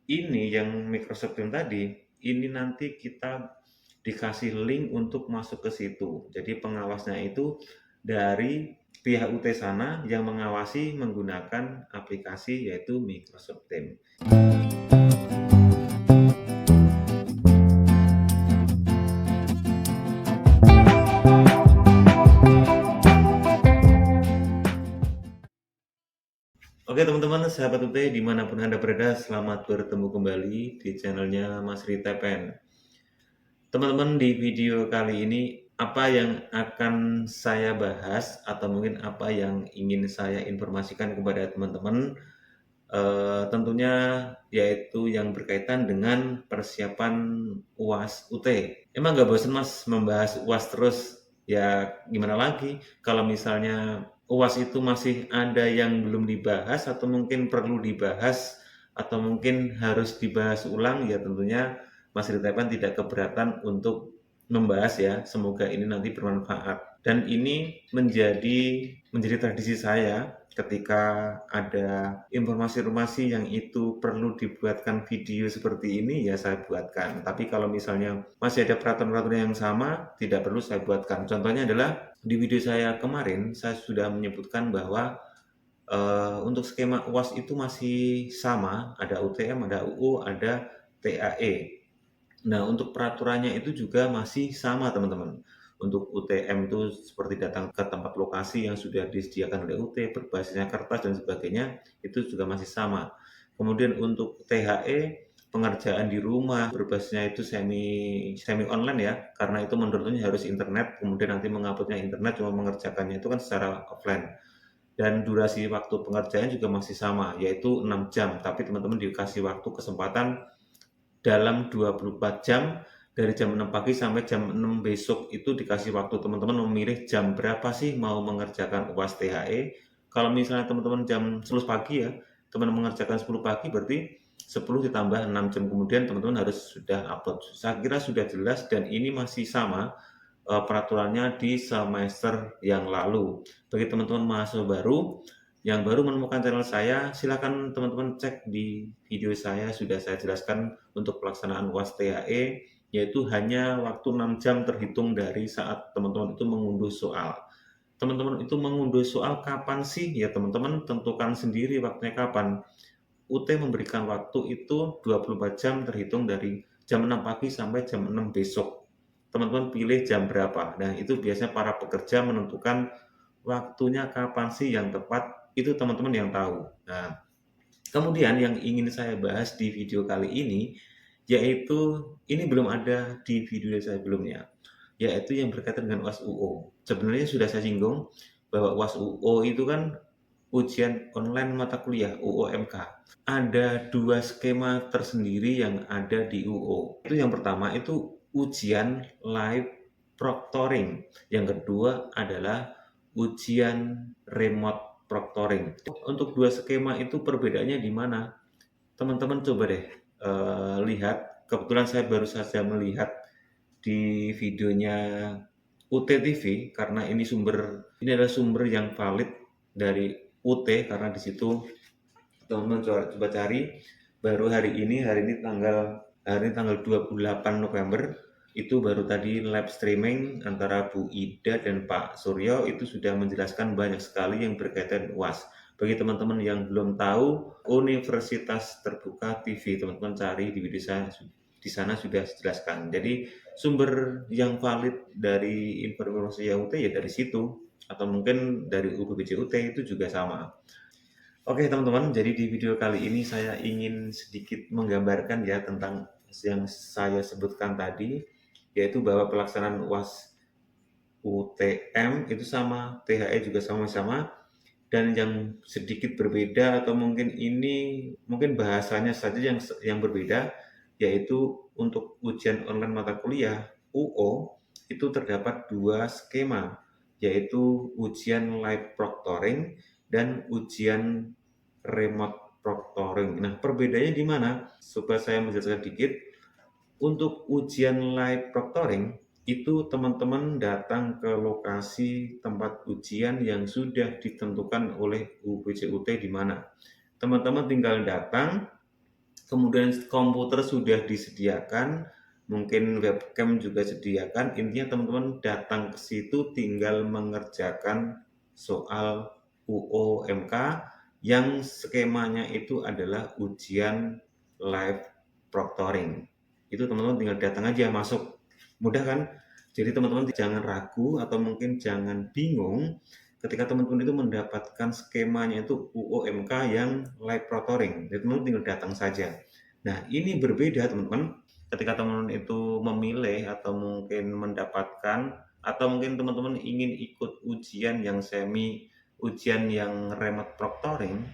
ini yang Microsoft Teams tadi, ini nanti kita dikasih link untuk masuk ke situ. Jadi pengawasnya itu dari pihak UT sana yang mengawasi menggunakan aplikasi yaitu Microsoft Teams. Oke teman-teman, sahabat UT dimanapun Anda berada, selamat bertemu kembali di channelnya Mas Rita Pen. Teman-teman, di video kali ini apa yang akan saya bahas atau mungkin apa yang ingin saya informasikan kepada teman-teman, tentunya yaitu yang berkaitan dengan persiapan UAS UT. Emang nggak bosan Mas membahas UAS terus? Ya gimana lagi kalau misalnya UAS itu masih ada yang belum dibahas atau mungkin perlu dibahas atau mungkin harus dibahas ulang, ya tentunya Mas Ritepan tidak keberatan untuk membahas ya. Semoga ini nanti bermanfaat. Dan ini menjadi tradisi saya ketika ada informasi-informasi yang itu perlu dibuatkan video seperti ini, ya saya buatkan. Tapi kalau misalnya masih ada peraturan-peraturan yang sama, tidak perlu saya buatkan. Contohnya adalah di video saya kemarin, saya sudah menyebutkan bahwa untuk skema UAS itu masih sama, ada UTM, ada UU, ada TAE. Nah, untuk peraturannya itu juga masih sama, teman-teman. Untuk UTM itu seperti datang ke tempat lokasi yang sudah disediakan oleh UT, berbasisnya kertas dan sebagainya, itu juga masih sama. Kemudian untuk THE, pengerjaan di rumah, berbasisnya itu semi online ya, karena itu menurutnya harus internet, kemudian nanti menguploadnya internet, cuma mengerjakannya itu kan secara offline. Dan durasi waktu pengerjaan juga masih sama, yaitu 6 jam, tapi teman-teman dikasih waktu kesempatan dalam 24 jam dari jam 6 pagi sampai jam 6 besok, itu dikasih waktu teman-teman memilih jam berapa sih mau mengerjakan UAS THE. Kalau misalnya teman-teman jam 10 pagi ya, teman mengerjakan 10 pagi berarti 10 ditambah 6 jam kemudian teman-teman harus sudah upload. Saya kira sudah jelas dan ini masih sama peraturannya di semester yang lalu. Bagi teman-teman mahasiswa baru yang baru menemukan channel saya, silakan teman-teman cek di video saya, sudah saya jelaskan untuk pelaksanaan UAS THE, yaitu hanya waktu 6 jam terhitung dari saat teman-teman itu mengunduh soal. Teman-teman itu mengunduh soal kapan sih? Ya teman-teman tentukan sendiri waktunya kapan. UT memberikan waktu itu 24 jam terhitung dari jam 6 pagi sampai jam 6 besok. Teman-teman pilih jam berapa. Nah, itu biasanya para pekerja menentukan waktunya kapan sih yang tepat, itu teman-teman yang tahu. Nah, kemudian yang ingin saya bahas di video kali ini, yaitu ini belum ada di video saya sebelumnya, yaitu yang berkaitan dengan UAS UO. Sebenarnya sudah saya singgung bahwa UAS UO itu kan ujian online mata kuliah UOMK. Ada dua skema tersendiri yang ada di UO. Itu yang pertama itu ujian live proctoring. Yang kedua adalah ujian remote proctoring. Untuk dua skema itu perbedaannya di mana? Teman-teman coba deh lihat. Kebetulan saya baru saja melihat di videonya UT TV karena ini adalah sumber yang valid dari UT, karena di situ teman-teman coba cari baru hari ini tanggal 28 November itu baru tadi live streaming antara Bu Ida dan Pak Suryo, itu sudah menjelaskan banyak sekali yang berkaitan UAS. Bagi teman-teman yang belum tahu, Universitas Terbuka TV, teman-teman cari di video saya, di sana sudah dijelaskan. Jadi sumber yang valid dari informasi UT ya dari situ, atau mungkin dari UPBJ UT itu juga sama. Oke teman-teman, jadi di video kali ini saya ingin sedikit menggambarkan ya tentang yang saya sebutkan tadi, yaitu bahwa pelaksanaan UAS UTM itu sama, THE juga sama-sama, dan yang sedikit berbeda atau mungkin bahasanya saja yang berbeda, yaitu untuk ujian online mata kuliah UO itu terdapat dua skema, yaitu ujian live proctoring dan ujian remote proctoring. Nah, perbedaannya di mana? Coba saya menjelaskan sedikit. Untuk ujian live proctoring, itu teman-teman datang ke lokasi tempat ujian yang sudah ditentukan oleh UPJUT di mana. Teman-teman tinggal datang, kemudian komputer sudah disediakan, mungkin webcam juga sediakan, intinya teman-teman datang ke situ tinggal mengerjakan soal UOMK yang skemanya itu adalah ujian live proctoring. Itu teman-teman tinggal datang aja masuk. Mudah kan? Jadi teman-teman jangan ragu atau mungkin jangan bingung ketika teman-teman itu mendapatkan skemanya itu UOMK yang live proctoring. Jadi teman-teman tinggal datang saja. Nah, ini berbeda teman-teman ketika teman-teman itu memilih atau mungkin mendapatkan atau mungkin teman-teman ingin ikut ujian yang semi, ujian yang remote proctoring,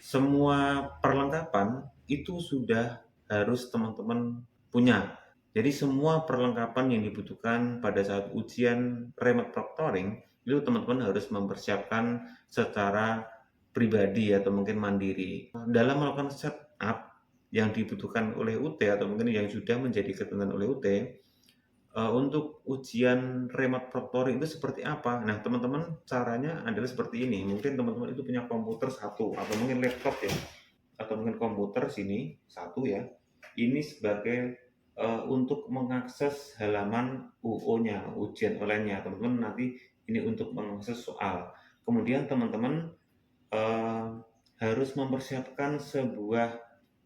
semua perlengkapan itu sudah harus teman-teman punya. Jadi semua perlengkapan yang dibutuhkan pada saat ujian remote proctoring itu teman-teman harus mempersiapkan secara pribadi atau mungkin mandiri. Dalam melakukan setup yang dibutuhkan oleh UT atau mungkin yang sudah menjadi ketentuan oleh UT, untuk ujian remote proctoring itu seperti apa? Nah, teman-teman caranya adalah seperti ini. Mungkin teman-teman itu punya komputer satu atau mungkin laptop ya, atau mungkin komputer sini satu ya. Ini sebagai untuk mengakses halaman UO-nya, ujian online-nya. Teman-teman nanti ini untuk mengakses soal. Kemudian teman-teman eh, harus mempersiapkan sebuah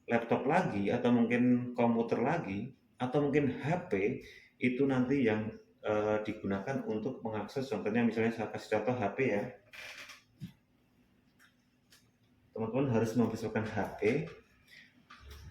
laptop lagi atau mungkin komputer lagi atau mungkin HP itu nanti yang digunakan untuk mengakses, contohnya misalnya saya kasih contoh HP ya, teman-teman harus mempersiapkan HP,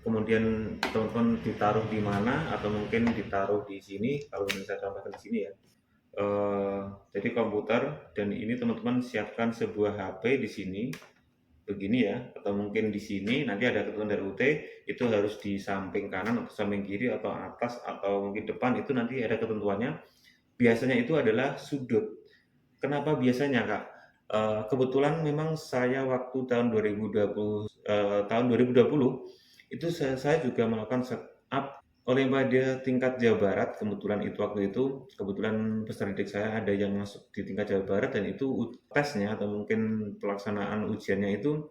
kemudian teman-teman ditaruh di mana atau mungkin ditaruh di sini, kalau bisa contohkan di sini ya. Jadi komputer dan ini teman-teman siapkan sebuah HP di sini begini ya, atau mungkin di sini nanti ada ketentuan dari UT itu harus di samping kanan atau samping kiri atau atas atau mungkin depan, itu nanti ada ketentuannya. Biasanya itu adalah sudut. Kenapa biasanya Kak? Kebetulan memang saya waktu tahun 2020 itu saya juga melakukan setup Olimpiade tingkat Jawa Barat. Kebetulan itu waktu itu kebetulan peserta didik saya ada yang masuk di tingkat Jawa Barat dan itu tesnya atau mungkin pelaksanaan ujiannya itu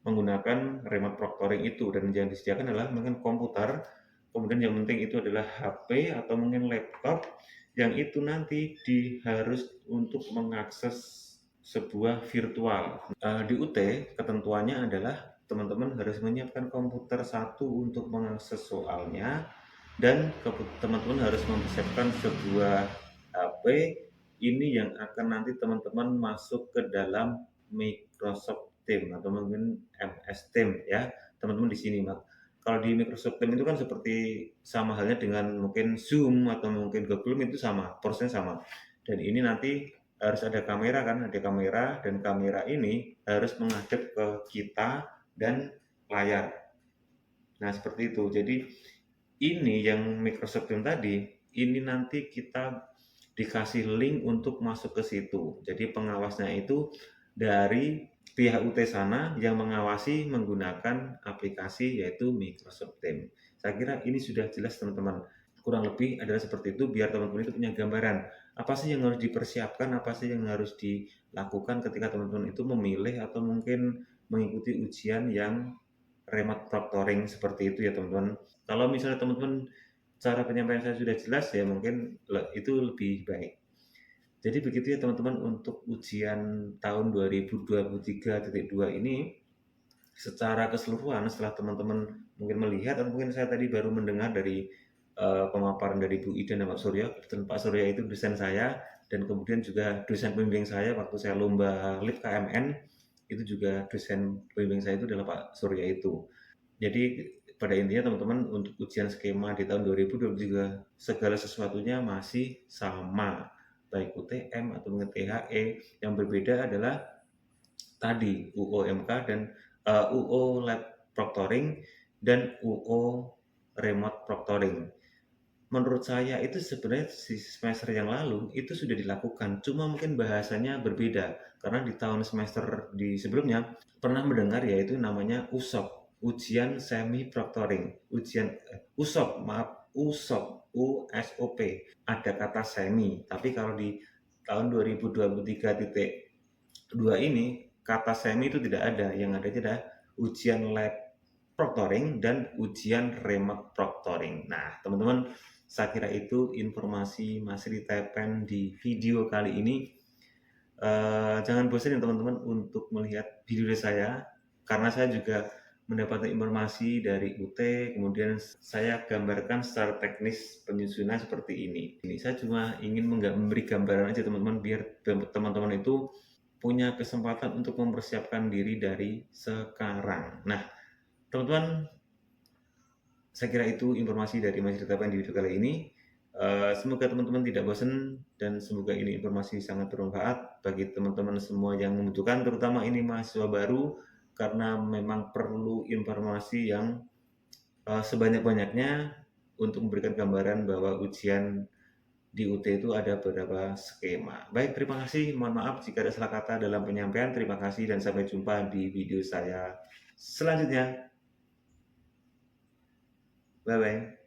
menggunakan remote proctoring itu, dan yang disediakan adalah mungkin komputer, kemudian yang penting itu adalah HP atau mungkin laptop yang itu nanti harus untuk mengakses sebuah virtual. Di UT ketentuannya adalah teman-teman harus menyiapkan komputer satu untuk mengakses soalnya, dan teman-teman harus mempersiapkan sebuah HP ini yang akan nanti teman-teman masuk ke dalam Microsoft Teams atau mungkin MS Teams ya teman-teman di sini Mas. Kalau di Microsoft Teams itu kan seperti sama halnya dengan mungkin Zoom atau mungkin Google Meet, itu sama, prosesnya sama. Dan ini nanti harus ada kamera kan, ada kamera, dan kamera ini harus menghadap ke kita dan layar. Nah, seperti itu. Jadi ini yang Microsoft Teams tadi, ini nanti kita dikasih link untuk masuk ke situ. Jadi pengawasnya itu dari pihak UT sana yang mengawasi menggunakan aplikasi yaitu Microsoft Teams. Saya kira ini sudah jelas teman-teman. Kurang lebih adalah seperti itu biar teman-teman itu punya gambaran. Apa sih yang harus dipersiapkan, apa sih yang harus dilakukan ketika teman-teman itu memilih atau mungkin mengikuti ujian yang remote proctoring seperti itu ya teman-teman. Kalau misalnya teman-teman cara penyampaian saya sudah jelas ya mungkin itu lebih baik. Jadi begitu ya teman-teman untuk ujian tahun 2023.2 ini secara keseluruhan setelah teman-teman mungkin melihat atau mungkin saya tadi baru mendengar dari pemaparan dari Bu Ida dan Pak Surya. Dan Pak Surya itu dosen saya dan kemudian juga dosen pembimbing saya waktu saya lomba LIP KMN, itu juga dosen pembimbing saya itu adalah Pak Surya itu. Jadi pada intinya teman-teman untuk ujian skema di tahun 2020 juga segala sesuatunya masih sama, baik UTM atau mungkin THE. Yang berbeda adalah tadi UOMK dan UO Lab Proctoring dan UO Remote Proctoring. Menurut saya itu sebenarnya di semester yang lalu itu sudah dilakukan, cuma mungkin bahasanya berbeda karena di tahun semester di sebelumnya pernah mendengar yaitu namanya USOP, ujian semi proctoring, USOP, maaf, USOP, USOP. Ada kata semi, tapi kalau di tahun 2023.2 ini kata semi itu tidak ada, yang ada adalah ujian lab proctoring dan ujian remote proctoring. Nah, teman-teman, saya kira itu informasi Mas Rita Pen di video kali ini. Jangan bosan ya teman-teman untuk melihat video dari saya, karena saya juga mendapatkan informasi dari UT, kemudian saya gambarkan secara teknis penyusunan seperti ini. Saya cuma ingin memberi gambaran aja teman-teman, biar teman-teman itu punya kesempatan untuk mempersiapkan diri dari sekarang. Nah, teman-teman, saya kira itu informasi dari Mas Rita Pen di video kali ini. Semoga teman-teman tidak bosan dan semoga ini informasi sangat bermanfaat bagi teman-teman semua yang membutuhkan, terutama ini mahasiswa baru, karena memang perlu informasi yang sebanyak-banyaknya untuk memberikan gambaran bahwa ujian di UT itu ada beberapa skema. Baik, terima kasih. Mohon maaf jika ada salah kata dalam penyampaian. Terima kasih dan sampai jumpa di video saya selanjutnya. Bye-bye.